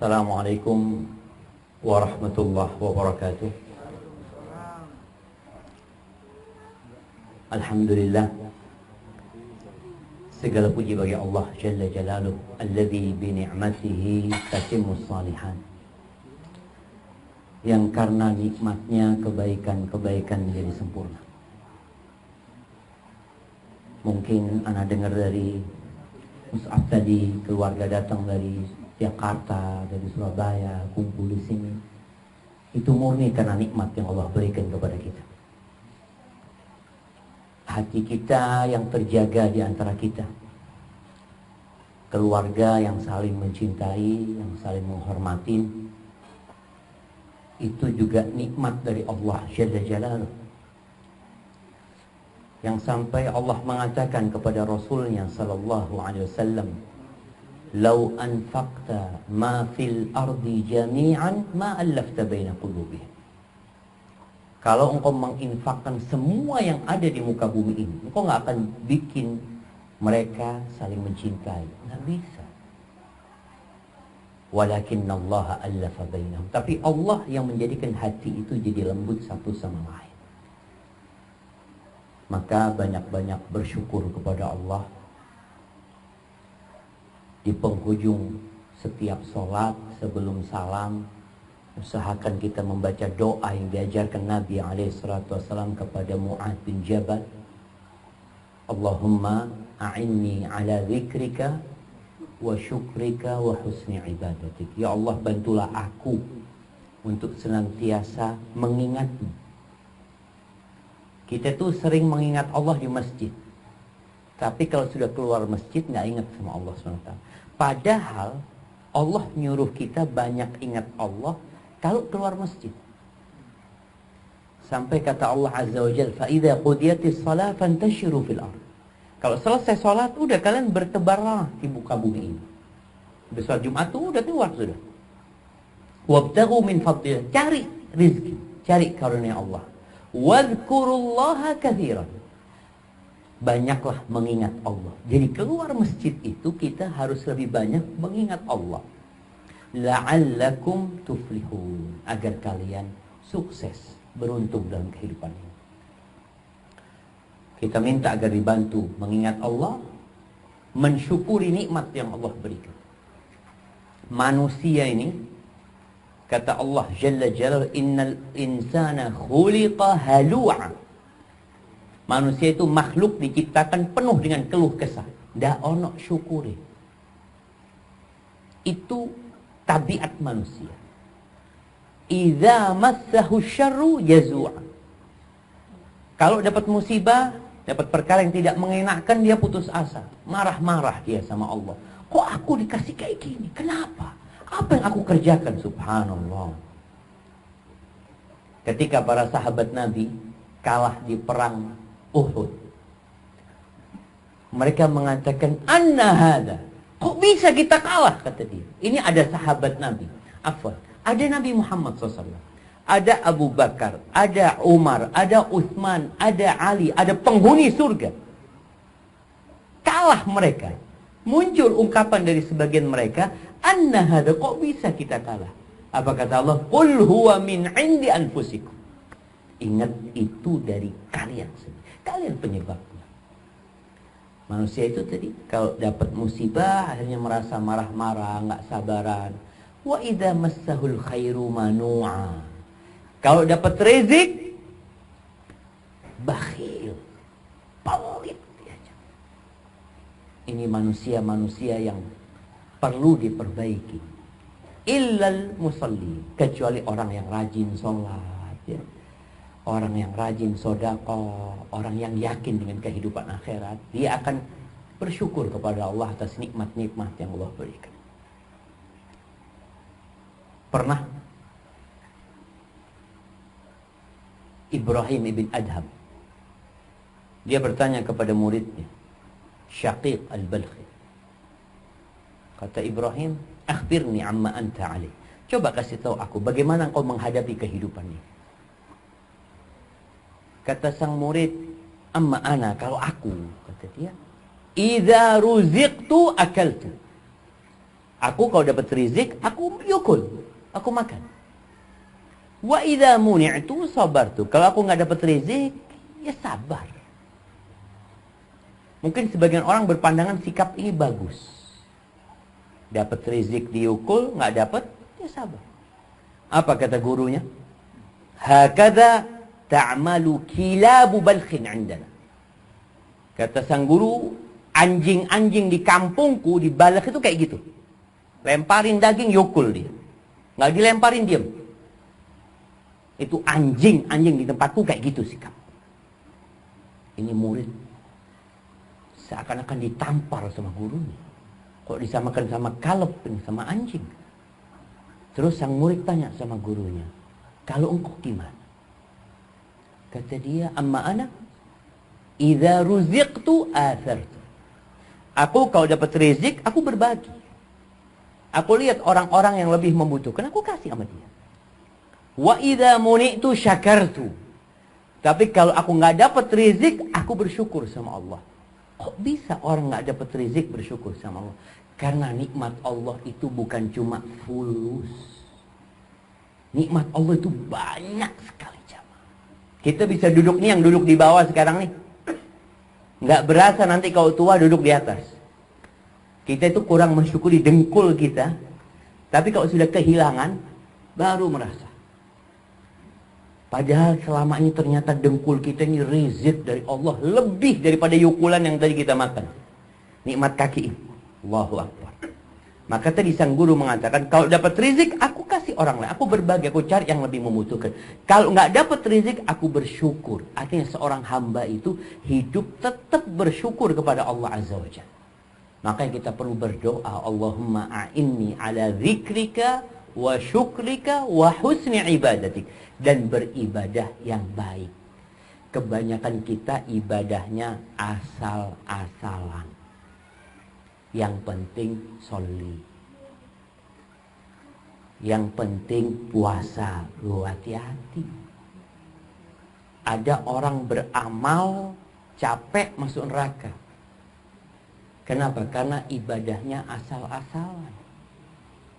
Assalamualaikum warahmatullahi wabarakatuh. Alhamdulillah, segala puji bagi Allah Jalla Jalaluh, alladzi bi ni'matihi tatimmus shalihan, yang karena nikmatnya kebaikan-kebaikan menjadi sempurna. Mungkin anak dengar dari Mus'ab tadi, keluarga datang dari Jakarta, dari Surabaya, kumpul di sini. Itu murni karena nikmat yang Allah berikan kepada kita. Hati kita yang terjaga di antara kita. Keluarga yang saling mencintai, yang saling menghormati. Itu juga nikmat dari Allah Jalla Jalaluh. Yang sampai Allah mengatakan kepada Rasulnya sallallahu alaihi wasallam, "Lau anfaqta ma fil ardi jami'an ma allafta baina qulubihim." Kalau engkau menginfakkan semua yang ada di muka bumi ini, engkau nggak akan bikin mereka saling mencintai. Nggak bisa. Walakinnallaha allafa bainahum. Tapi Allah yang menjadikan hati itu jadi lembut satu sama lain. Maka banyak-banyak bersyukur kepada Allah. Di penghujung setiap sholat, sebelum salam, usahakan kita membaca doa yang diajarkan Nabi SAW kepada Mu'adz bin Jabal. Allahumma a'inni ala zikrika wa syukrika wa husni ibadatik. Ya Allah, bantulah aku untuk senantiasa mengingatmu. Kita tuh sering mengingat Allah di masjid, tapi kalau sudah keluar masjid nggak ingat sama Allah SWT. Padahal Allah nyuruh kita banyak ingat Allah kalau keluar masjid. Sampai kata Allah Azza wa Jalla, "Fa idza qudiyatis shalah fantashiru fil ardh." Kalau selesai salat, udah kalian bertebarlah di muka bumi ini. Udah salat Jumat tuh udah keluar sudah. Wabtaghu min fadlillah, cari rezeki, cari karunia Allah. Wadhkurullaha katsiran. Banyaklah mengingat Allah. Jadi keluar masjid itu kita harus lebih banyak mengingat Allah. La'allakum tuflihun, agar kalian sukses, beruntung dalam kehidupan ini. Kita minta agar dibantu mengingat Allah, mensyukuri nikmat yang Allah berikan. Manusia ini, kata Allah Jalla Jalaluhu, innal insana khuliqa halu'a. Manusia itu makhluk diciptakan penuh dengan keluh kesah. Ndak ono syukuri. Itu tabiat manusia. Idza massahu syarru jazua. Kalau dapat musibah, dapat perkara yang tidak mengenakan, dia putus asa. Marah-marah dia sama Allah. Kok aku dikasih kayak gini? Kenapa? Apa yang aku kerjakan? Subhanallah. Ketika para sahabat Nabi kalah di perang Uhud, mereka mengatakan, "Anna hada." Kok bisa kita kalah, kata dia. Ini ada sahabat Nabi. Afwan, ada Nabi Muhammad SAW. Ada Abu Bakar, ada Umar, ada Utsman, ada Ali, ada penghuni surga. Kalah mereka. Muncul ungkapan dari sebagian mereka, "Anna hada." Kok bisa kita kalah? Apa kata Allah? "Qul huwa min 'indi anfusikum." Ingat, itu dari kalian sendiri. Kalian penyebabnya. Manusia itu tadi kalau dapat musibah akhirnya merasa marah-marah, nggak sabaran. Wa idza massahul khairu manu'a. Kalau dapat rezeki bakhil, pelit dia. Ini manusia-manusia yang perlu diperbaiki. Illal musalli, kecuali orang yang rajin sholat, ya. Orang yang rajin sedekah, orang yang yakin dengan kehidupan akhirat, dia akan bersyukur kepada Allah atas nikmat-nikmat yang Allah berikan. Pernah Ibrahim ibn Adham, dia bertanya kepada muridnya, Syaqiq al-Balkhi. Kata Ibrahim, "Akhbirni amma anta alaih." Coba kasih tahu aku bagaimana engkau menghadapi kehidupan ini. Kata sang murid, "Amma ana," kalau aku, kata dia, "idza ruziqtu akaltu." Aku kalau dapat rizki, aku yukul, aku makan. Wa idza muni'tu sabartu. Kalau aku nggak dapat rizki, ya sabar. Mungkin sebagian orang berpandangan sikap ini bagus. Dapat rizki diukul, nggak dapat, ya sabar. Apa kata gurunya? Hakadha ta'malu kilabu balkhin 'indana. Kata sang guru, anjing-anjing di kampungku, di Balakh itu kayak gitu. Lemparin daging, yukul dia. Nggak dilemparin, diam. Itu anjing-anjing di tempatku kayak gitu sikap. Ini murid seakan-akan ditampar sama gurunya. Kok disamakan sama kaleb, sama anjing? Terus sang murid tanya sama gurunya, kalau engkau gimana? Kata dia, amma ana idza ruziqtu athartu. Aku kalau dapat rezeki, aku berbagi. Aku lihat orang-orang yang lebih membutuhkan, aku kasih sama dia. Wa idza muni'tu syakartu. Tapi kalau aku nggak dapat rezeki, aku bersyukur sama Allah. Kok bisa orang nggak dapat rezeki bersyukur sama Allah? Karena nikmat Allah itu bukan cuma fulus. Nikmat Allah itu banyak sekali, jamaah. Kita bisa duduk nih, yang duduk di bawah sekarang nih. Nggak berasa nanti kalau tua duduk di atas. Kita itu kurang mensyukuri dengkul kita. Tapi kalau sudah kehilangan, baru merasa. Padahal selama ini ternyata dengkul kita ini rizq dari Allah. Lebih daripada yukulan yang tadi kita makan. Nikmat kaki ini. Allahu Akbar. Maka tadi sang guru mengatakan, kalau dapat rizq, aku kasih orang lain. Aku berbagi, aku cari yang lebih membutuhkan. Kalau nggak dapat rizq, aku bersyukur. Artinya seorang hamba itu hidup tetap bersyukur kepada Allah Azza wa Jalla. Makanya kita perlu berdoa, Allahumma a'inni ala zikrika wa syukrika wa husni ibadatik. Dan beribadah yang baik. Kebanyakan kita ibadahnya asal-asalan. Yang penting sholli. Yang penting puasa. Lu hati-hati. Ada orang beramal capek masuk neraka. Kenapa? Karena ibadahnya asal-asalan.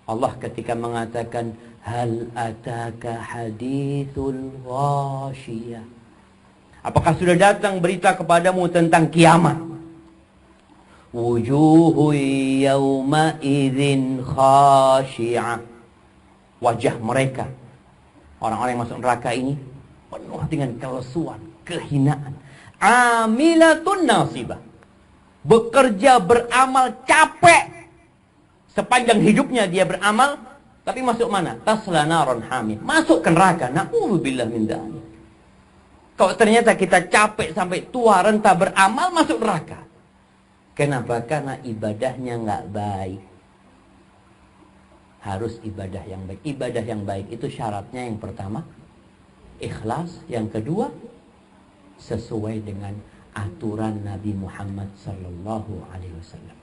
Allah ketika mengatakan, hal ataka hadithul ghasyiyah. Apakah sudah datang berita kepadamu tentang kiamat? Wujuhu yawma idzin khashi'ah. Wajah mereka, orang-orang yang masuk neraka ini, penuh dengan kelesuan, kehinaan. Amilatun nasibah. Bekerja, beramal, capek. Sepanjang hidupnya dia beramal, tapi masuk mana? Tasla naron hamid. Masuk ke neraka. Na'udzubillah min dzalik. Kalau ternyata kita capek sampai tua renta beramal, masuk neraka. Kenapa? Karena ibadahnya nggak baik. Harus ibadah yang baik. Ibadah yang baik itu syaratnya yang pertama, ikhlas. Yang kedua, sesuai dengan aturan Nabi Muhammad sallallahu alaihi wasallam.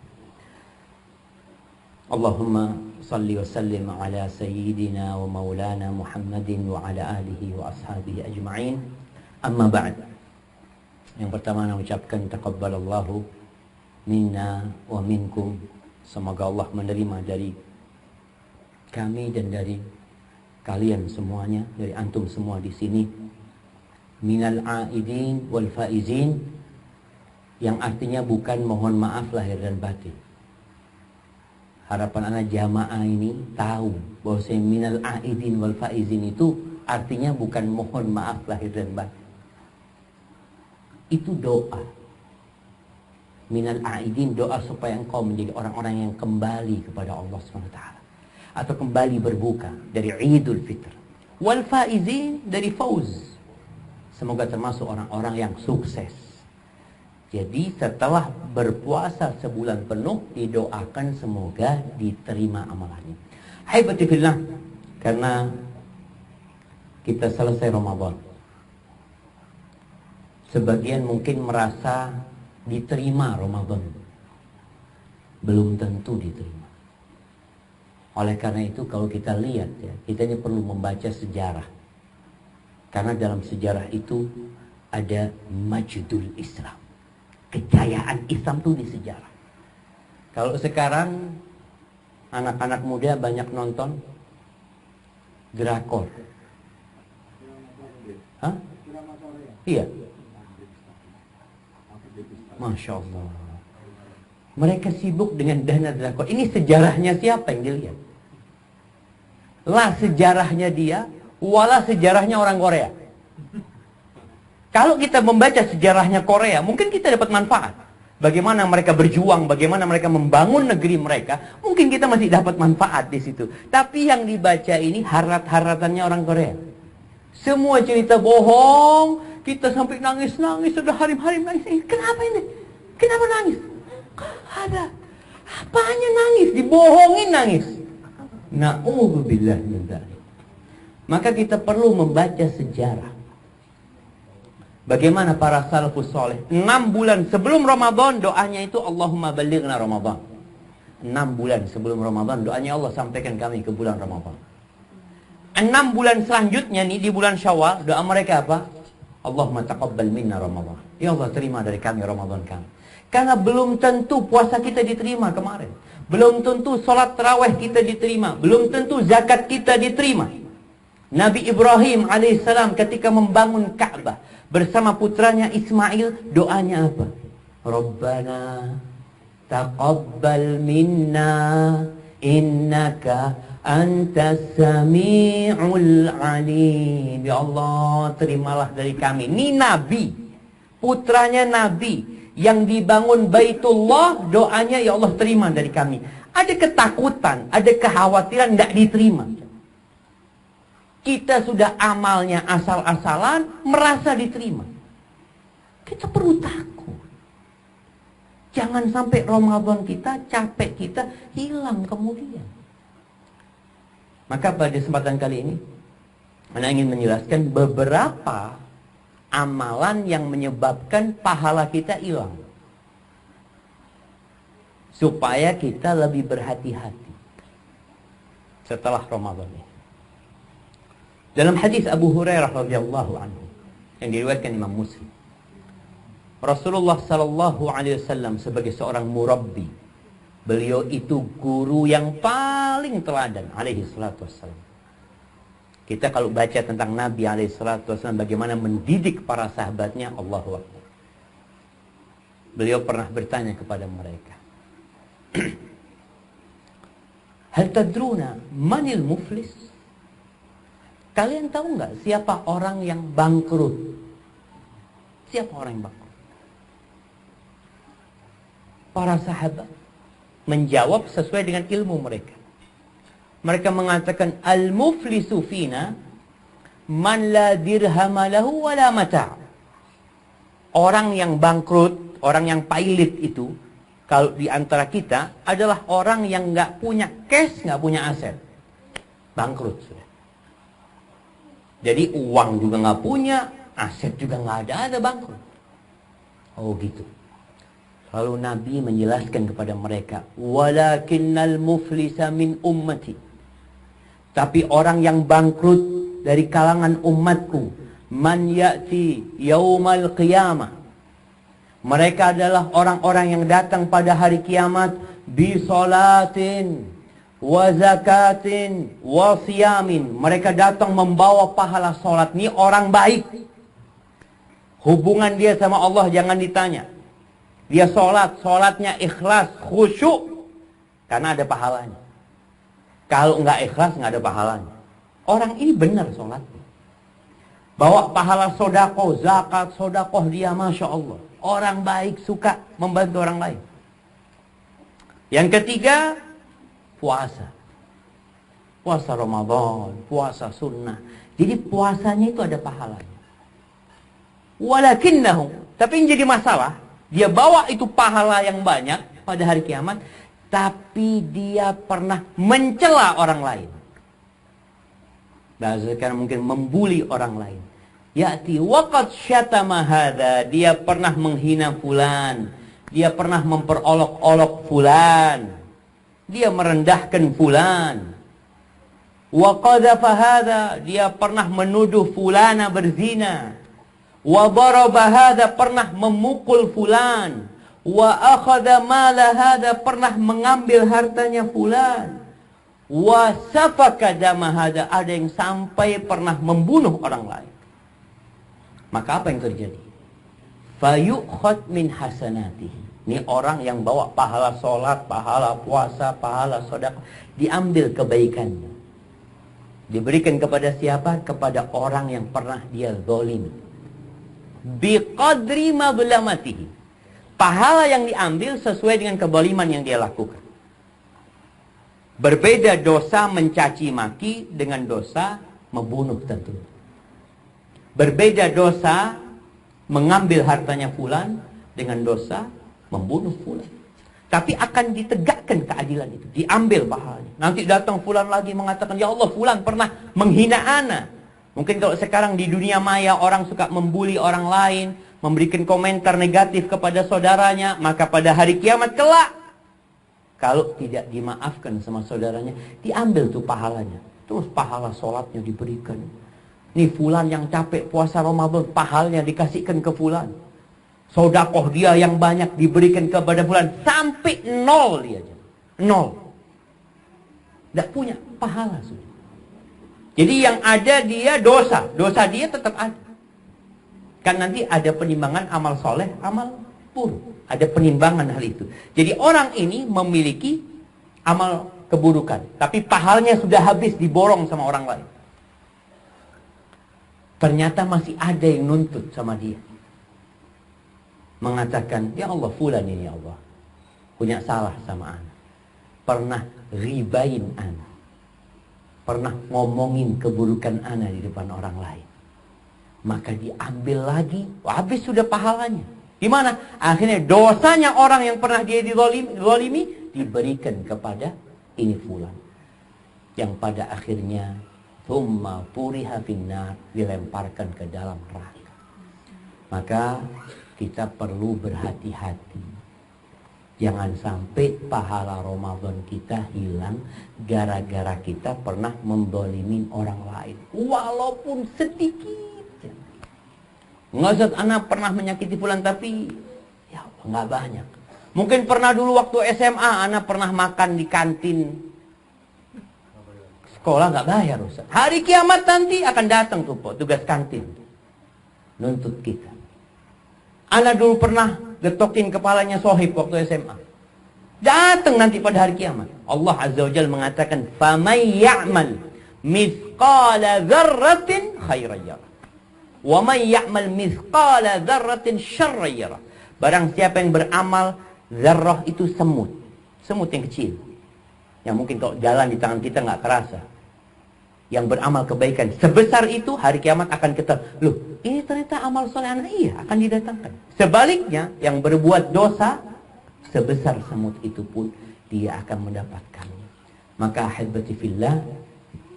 Allahumma salli wa sallim ala sayyidina wa maulana Muhammadin wa ala alihi wa ashabihi ajma'in. Amma ba'd. Yang pertama saya ucapkan taqabbalallahu minna wa minkum. Semoga Allah menerima dari kami dan dari kalian semuanya, dari antum semua di sini. Minal aidin wal faizin, yang artinya bukan mohon maaf lahir dan batin. Harapan anak jamaah ini tahu bahwa minal aidin wal faizin itu artinya bukan mohon maaf lahir dan batin. Itu doa. Minal aidin, doa supaya engkau menjadi orang-orang yang kembali kepada Allah SWT. Atau kembali berbuka dari Idul Fitr. Wal faizin, dari fauz. Semoga termasuk orang-orang yang sukses. Jadi setelah berpuasa sebulan penuh, didoakan semoga diterima amalannya. Haibati fillah, karena kita selesai Ramadan. Sebagian mungkin merasa diterima Ramadan. Belum tentu diterima. Oleh karena itu kalau kita lihat ya, kita ini perlu membaca sejarah. Karena dalam sejarah itu ada majdul Islam. Kejayaan Islam itu di sejarah. Kalau sekarang Anak-anak muda banyak nonton drakor. Hah? Iya. Masya Allah. Mereka sibuk dengan dana drakor. Ini sejarahnya siapa yang dilihat? Lah sejarahnya dia, wala sejarahnya orang Korea. Kalau kita membaca sejarahnya Korea, mungkin kita dapat manfaat. Bagaimana mereka berjuang, bagaimana mereka membangun negeri mereka, mungkin kita masih dapat manfaat di situ. Tapi yang dibaca ini harat-haratannya orang Korea. Semua cerita bohong, kita sampai nangis-nangis, sudah harim-harim nangis. Kenapa ini? Kenapa nangis? Ada. Apanya nangis? Dibohongin nangis. Na'udzubillah min dzalik. Maka kita perlu membaca sejarah. Bagaimana para salafus soleh 6 bulan sebelum Ramadan doanya itu Allahumma balighna Ramadan. 6 bulan sebelum Ramadan doanya Allah sampaikan kami ke bulan Ramadan. 6 bulan selanjutnya nih di bulan Syawal doa mereka apa? Allahumma taqabbal minna Ramadan. Ya Allah terima dari kami Ramadan kami. Karena belum tentu puasa kita diterima kemarin. Belum tentu sholat tarawih kita diterima. Belum tentu zakat kita diterima. Nabi Ibrahim alaihissalam ketika membangun Ka'bah bersama putranya Ismail, doanya apa? Rabbana taqabbal minna innaka antas sami'ul alim. Ya Allah, terimalah dari kami. Ini Nabi, putranya Nabi yang dibangun Baitullah, doanya ya Allah terima dari kami. Ada ketakutan, ada kekhawatiran tidak diterima. Kita sudah amalnya asal-asalan, merasa diterima. Kita perlu takut. Jangan sampai Ramadan kita, capek kita, hilang kemudian. Maka pada kesempatan kali ini, saya ingin menjelaskan beberapa amalan yang menyebabkan pahala kita hilang. Supaya kita lebih berhati-hati setelah Ramadan ini. Dalam hadis Abu Hurairah radhiyallahu anhu yang diriwayatkan Imam Muslim, Rasulullah sallallahu alaihi wasallam sebagai seorang murabbi, beliau itu guru yang paling teladan alaihi salatu wassalam. Kita kalau baca tentang Nabi alaihi salatu wassalam bagaimana mendidik para sahabatnya, Allahu akbar. Beliau pernah bertanya kepada mereka, hal tadruna manil muflis? Kalian tahu nggak siapa orang yang bangkrut? Siapa orang yang bangkrut? Para sahabat menjawab sesuai dengan ilmu mereka. Mereka mengatakan al-muflisu fina man la dirhama lahu wala mata'. Orang yang bangkrut, orang yang pailit itu kalau di antara kita adalah orang yang nggak punya cash, nggak punya aset. Bangkrut sudah. Jadi uang juga nggak punya, aset juga nggak ada bangkrut. Oh gitu. Lalu Nabi menjelaskan kepada mereka, walakinnal muflisa min ummati. Tapi orang yang bangkrut dari kalangan umatku, man ya'ti yaumal qiyamah. Mereka adalah orang-orang yang datang pada hari kiamat bi salatin wa zakatin wa siyamin. Mereka datang membawa pahala sholat. Ini orang baik. Hubungan dia sama Allah jangan ditanya. Dia sholat, sholatnya ikhlas, khusyuk, karena ada pahalanya. Kalau nggak ikhlas nggak ada pahalanya. Orang ini benar sholatnya. Bawa pahala sodakoh, zakat, sodakoh dia, Masya Allah. Orang baik suka membantu orang lain. Yang ketiga, puasa. Puasa Ramadan, puasa sunnah. Jadi puasanya itu ada pahalanya. Walakinnahum, tapi yang jadi masalah, dia bawa itu pahala yang banyak pada hari kiamat, tapi dia pernah mencela orang lain. Bahkan mungkin membuli orang lain. Ya'ti waqad syatama hadza, dia pernah menghina fulan, dia pernah memperolok-olok fulan, dia merendahkan fulan. Wa qadhafa hadza, dia pernah menuduh fulana berzina. Wa daraba hadza, pernah memukul fulan. Wa akhadha mala hadza, pernah mengambil hartanya fulan. wa safaka dama hada, ada yang sampai pernah membunuh orang lain. Maka apa yang terjadi? Fayukhad min hasanatihi. Ini orang yang bawa pahala sholat, pahala puasa, pahala sedekah, diambil kebaikannya. Diberikan kepada siapa? Kepada orang yang pernah dia zalim. Biqadri madlamatihi. Pahala yang diambil sesuai dengan kezaliman yang dia lakukan. Berbeda dosa mencaci maki dengan dosa membunuh tentu. Berbeda dosa mengambil hartanya fulan dengan dosa membunuh fulan. Tapi akan ditegakkan keadilan itu. Diambil pahalanya. Nanti datang fulan lagi mengatakan, ya Allah, fulan pernah menghina ana. Mungkin kalau sekarang di dunia maya orang suka membuli orang lain, memberikan komentar negatif kepada saudaranya, maka pada hari kiamat kelak, kalau tidak dimaafkan sama saudaranya, diambil tuh pahalanya. Terus pahala sholatnya diberikan. Nih fulan yang capek puasa Ramadan, pahalnya dikasihkan ke fulan. Sodakoh dia yang banyak diberikan kepada fulan. Sampai nol dia. Nol. Tidak punya pahala sudah. Jadi yang ada dia dosa. Dosa dia tetap ada. Kan nanti ada penimbangan amal soleh, amal buruk. Ada penimbangan hal itu. Jadi orang ini memiliki amal keburukan. Tapi pahalnya sudah habis diborong sama orang lain. Ternyata masih ada yang nuntut sama dia. Mengatakan, ya Allah, fulan ini ya Allah punya salah sama anak. Pernah ribain anak. Pernah ngomongin keburukan anak di depan orang lain. Maka diambil lagi, habis sudah pahalanya. Gimana? Akhirnya dosanya orang yang pernah dia dizalimi diberikan kepada ini fulan. Yang pada akhirnya thumma puriha finnar, dilemparkan ke dalam neraka. Maka kita perlu berhati-hati. Jangan sampai pahala Ramadan kita hilang gara-gara kita pernah mendolimin orang lain. Walaupun sedikit. Nggak anak pernah menyakiti fulan, tapi ya nggak banyak. Mungkin pernah dulu waktu SMA anak pernah makan di kantin sekolah nggak bayar, Ustaz. Hari kiamat nanti akan datang tuh tugas kantin nuntut kita. Anak dulu pernah getokin kepalanya sohib waktu SMA. Datang nanti pada hari kiamat. Allah Azza wa Jalla mengatakan, "Faman ya'mal mithqala dzarratin khairan yarah. Wa man ya'mal mithqala dzarratin syarran yarah." Barang siapa yang beramal, zarrah itu semut. Semut yang kecil. Yang mungkin kalau jalan di tangan kita nggak kerasa. Yang beramal kebaikan sebesar itu, hari kiamat akan kita, loh, ini ternyata amal soleh anak, iya, akan didatangkan. Sebaliknya, yang berbuat dosa sebesar semut itu pun dia akan mendapatkannya. Maka ahibati fillah,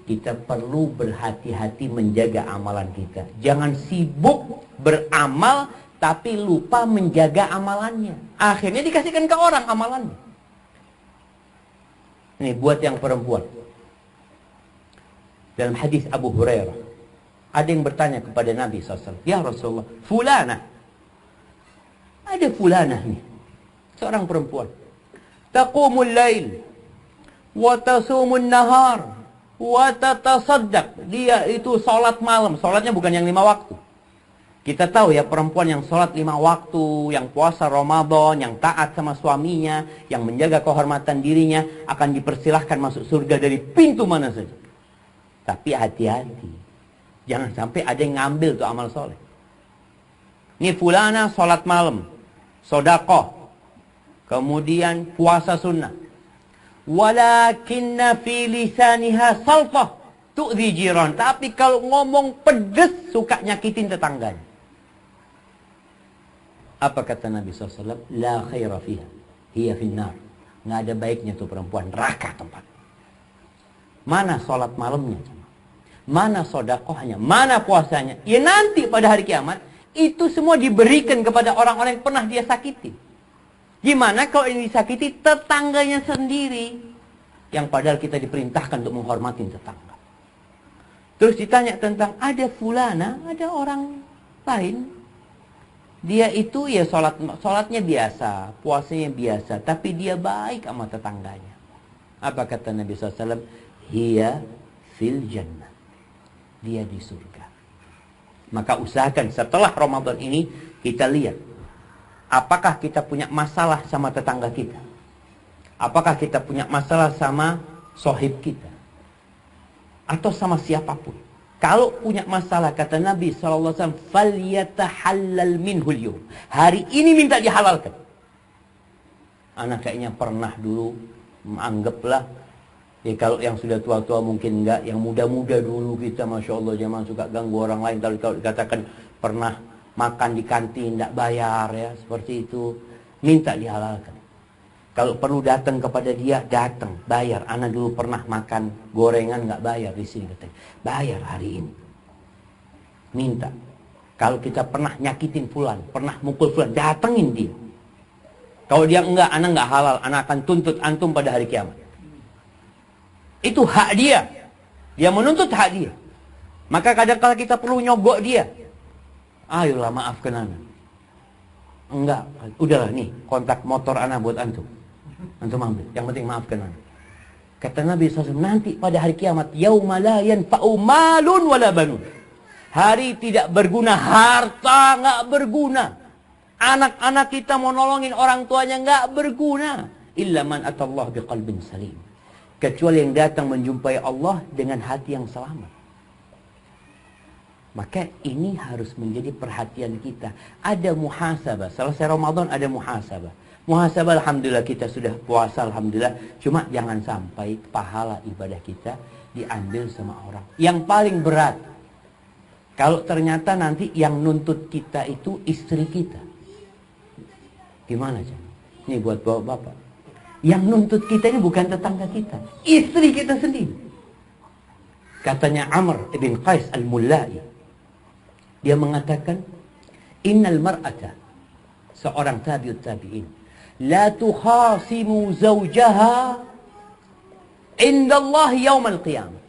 kita perlu berhati-hati menjaga amalan kita. Jangan sibuk beramal tapi lupa menjaga amalannya. Akhirnya dikasihkan ke orang amalannya. Ini buat yang perempuan. Dalam hadis Abu Hurairah, ada yang bertanya kepada Nabi SAW, ya Rasulullah, fulana, ada fulana nih, seorang perempuan, taqumul lail, wa tasumun nahar, wa tatasaddaq. Dia itu sholat malam, sholatnya bukan yang 5 waktu. Kita tahu ya, perempuan yang sholat 5 waktu, yang puasa Ramadan, yang taat sama suaminya, yang menjaga kehormatan dirinya, akan dipersilahkan masuk surga dari pintu mana saja. Tapi hati-hati. Jangan sampai ada yang ngambil tuh amal soleh. Ini fulana sholat malam, sodakoh, kemudian puasa sunnah. Walakinna fi lisaniha saltah tu'dhi jiran. Tapi kalau ngomong pedes, suka nyakitin tetangganya. Apa kata Nabi SAW? La khaira fiha, hiya finnar. Nggak ada baiknya tuh perempuan, neraka tempat. Mana sholat malamnya? Mana sodakohnya? Mana puasanya? Ya nanti pada hari kiamat, itu semua diberikan kepada orang-orang yang pernah dia sakiti. Gimana kalau ini disakiti tetangganya sendiri? Yang padahal kita diperintahkan untuk menghormati tetangga. Terus ditanya tentang ada fulana, ada orang lain. Dia itu ya sholatnya biasa, puasanya biasa. Tapi dia baik sama tetangganya. Apa kata Nabi SAW? Hiya fil jannah. Dia di surga. Maka usahakan setelah Ramadan ini kita lihat apakah kita punya masalah sama tetangga kita, apakah kita punya masalah sama sohib kita, atau sama siapapun. Kalau punya masalah, kata Nabi SAW, falyatahallal minhul yawm. Hari ini minta dihalalkan. Anak kayaknya pernah dulu, anggaplah, ya kalau yang sudah tua-tua mungkin enggak, yang muda-muda dulu kita, Masya Allah, jangan suka ganggu orang lain. Kalau dikatakan pernah makan di kantin, enggak bayar ya, seperti itu, minta dihalalkan. Kalau perlu datang kepada dia, datang, bayar. Anak dulu pernah makan gorengan enggak bayar di sini, katanya. Bayar hari ini. Minta. Kalau kita pernah nyakitin fulan, pernah mukul fulan, datengin dia. Kalau dia enggak, anak enggak halal, anak akan tuntut antum pada hari kiamat. Itu hak dia. Dia menuntut hak dia. Maka kadang-kala kita perlu nyogok dia. Ayolah, maafkan anak. Enggak, udahlah nih, kontak motor anak buat antum. Antum ambil, yang penting maafkan anak. Kata Nabi SAW, nanti pada hari kiamat, yauma la yanfa'u malun wala banun. Hari tidak berguna, harta enggak berguna. Anak-anak kita mau nolongin orang tuanya enggak berguna. Illa man atallah biqalbin salim. Kecuali yang datang menjumpai Allah dengan hati yang selamat. Maka ini harus menjadi perhatian kita. Ada muhasabah. Selesai Ramadan ada muhasabah. Muhasabah, alhamdulillah kita sudah puasa, alhamdulillah. Cuma jangan sampai pahala ibadah kita diambil sama orang. Yang paling berat, kalau ternyata nanti yang nuntut kita itu istri kita. Gimana Cak? Ini buat bapak-bapak. Yang nuntut kita ini bukan tetangga kita, istri kita sendiri. Katanya Amr ibn Qais al-Mullai, dia mengatakan, innal mar'ata, seorang tabi'ut tabi'in, la tukhasimu zawjaha indallahi yaumal qiyamah.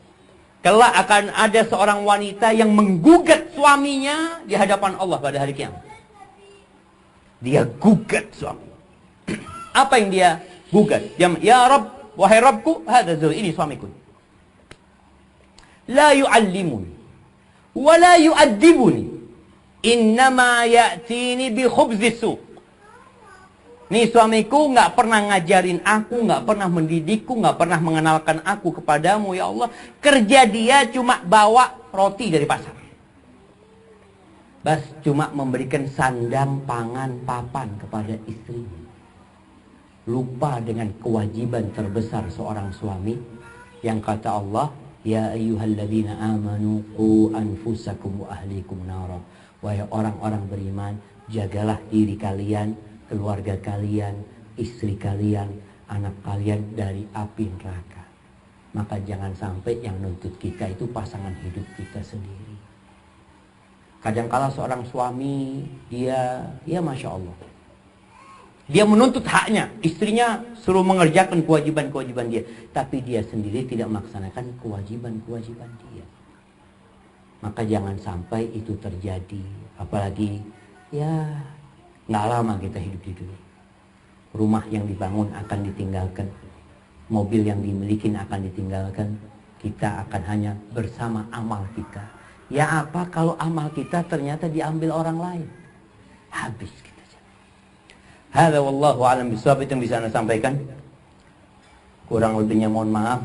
Kelak akan ada seorang wanita yang menggugat suaminya di hadapan Allah pada hari kiamat. Dia gugat suami. Apa yang dia gugat? Ya Rabb, wahai Rabbku, hadza zawj, ini suamiku. La yu'allimuni wa la yu'addibuni. Innama ya'tini bi khubzis suq. Nih suamiku nggak pernah ngajarin aku, nggak pernah mendidikku, nggak pernah mengenalkan aku kepadamu, ya Allah. Kerja dia cuma bawa roti dari pasar. Bas cuma memberikan sandang, pangan, papan kepada istrinya. Lupa dengan kewajiban terbesar seorang suami yang kata Allah, ya ayyuhalladzina amanu qu anfusakum wa ahlikum nara. Wahai orang-orang beriman, jagalah diri kalian, keluarga kalian, istri kalian, anak kalian dari api neraka. Maka jangan sampai yang nuntut kita itu pasangan hidup kita sendiri. Kadangkala seorang suami, dia, ya Masya Allah, dia menuntut haknya, istrinya suruh mengerjakan kewajiban-kewajiban dia, tapi dia sendiri tidak melaksanakan kewajiban-kewajiban dia. Maka jangan sampai itu terjadi. Apalagi, ya nggak lama kita hidup di dunia. Rumah yang dibangun akan ditinggalkan, mobil yang dimiliki akan ditinggalkan. Kita akan hanya bersama amal kita. Ya apa kalau amal kita ternyata diambil orang lain? Habis kita. Hadza wallahu a'lam bishawab, itu yang bisa Anda sampaikan. Kurang lebihnya mohon maaf.